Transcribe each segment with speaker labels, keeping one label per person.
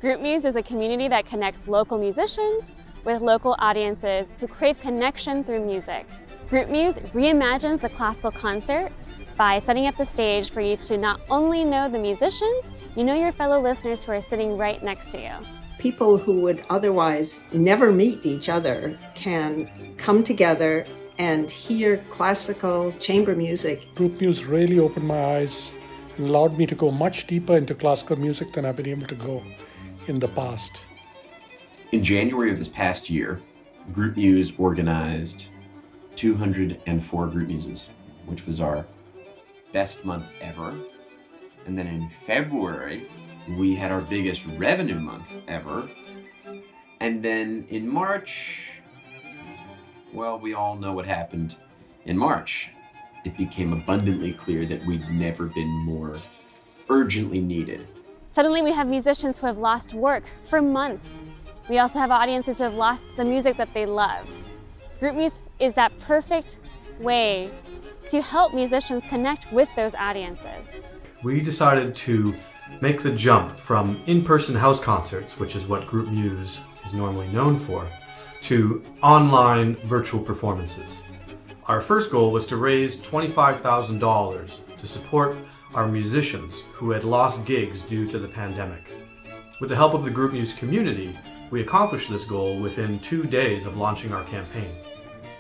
Speaker 1: Groupmuse is a community that connects local musicians with local audiences who crave connection through music. Groupmuse reimagines the classical concert by setting up the stage for you to not only know the musicians, you know your fellow listeners who are sitting right next to you.
Speaker 2: People who would otherwise never meet each other can come together and hear classical chamber music.
Speaker 3: Groupmuse really opened my eyes and allowed me to go much deeper into classical music than I've been able to go in the past.
Speaker 4: In January of this past year, Groupmuse organized 204 Groupmuses, which was our best month ever. And then in February, we had our biggest revenue month ever. And then in March, well, we all know what happened in March. It became abundantly clear that we'd never been more urgently needed.
Speaker 1: Suddenly we have musicians who have lost work for months. We also have audiences who have lost the music that they love. Groupmuse is that perfect way to help musicians connect with those audiences.
Speaker 5: We decided to make the jump from in-person house concerts, which is what Groupmuse is normally known for, to online virtual performances. Our first goal was to raise $25,000 to support our musicians who had lost gigs due to the pandemic. With the help of the Groupmuse community, we accomplished this goal within 2 days of launching our campaign.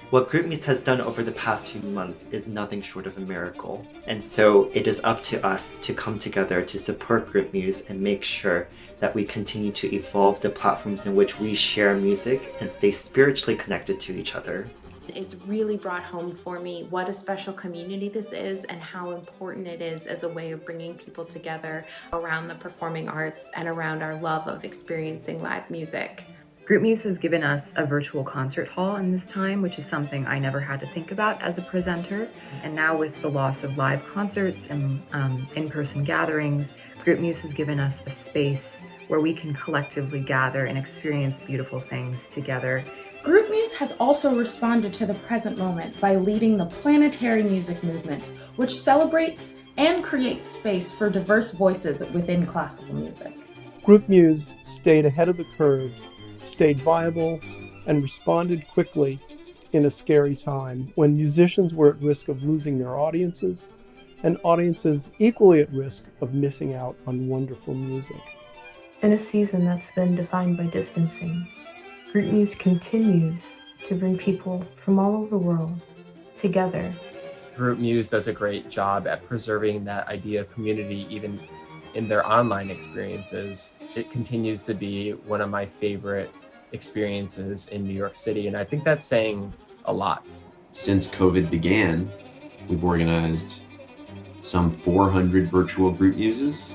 Speaker 6: What Groupmuse has done over the past few months is nothing short of a miracle. And so it is up to us to come together to support Groupmuse and make sure that we continue to evolve the platforms in which we share music and stay spiritually connected to each other.
Speaker 7: It's really brought home for me what a special community this is and how important it is as a way of bringing people together around the performing arts and around our love of experiencing live music.
Speaker 8: Groupmuse has given us a virtual concert hall in this time, which is something I never had to think about as a presenter. And now with the loss of live concerts and in-person gatherings, Groupmuse has given us a space where we can collectively gather and experience beautiful things together.
Speaker 9: Groupmuse has also responded to the present moment by leading the planetary music movement, which celebrates and creates space for diverse voices within classical music.
Speaker 10: Groupmuse stayed ahead of the curve, stayed viable, and responded quickly in a scary time when musicians were at risk of losing their audiences and audiences equally at risk of missing out on wonderful music.
Speaker 11: In a season that's been defined by distancing, Groupmuse continues to bring people from all over the world together.
Speaker 12: Groupmuse does a great job at preserving that idea of community even in their online experiences. It continues to be one of my favorite experiences in New York City, and I think that's saying a lot.
Speaker 4: Since COVID began, we've organized some 400 virtual Groupmuses.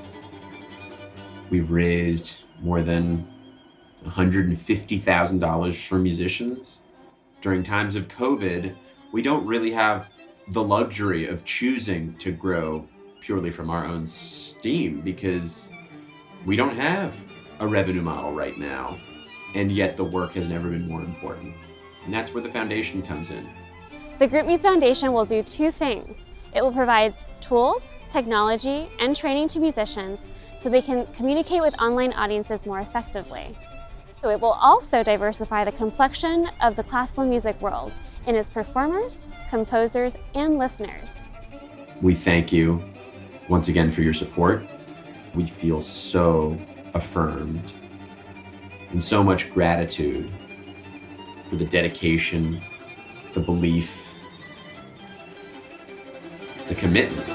Speaker 4: We've raised more than $150,000 for musicians. During times of COVID, we don't really have the luxury of choosing to grow purely from our own steam because we don't have a revenue model right now, and yet the work has never been more important. And that's where the foundation comes in.
Speaker 1: The Groupmuse Foundation will do two things. It will provide tools, technology, and training to musicians so they can communicate with online audiences more effectively. It will also diversify the complexion of the classical music world in its performers, composers, and listeners.
Speaker 4: We thank you once again for your support. We feel so affirmed and so much gratitude for the dedication, the belief, the commitment.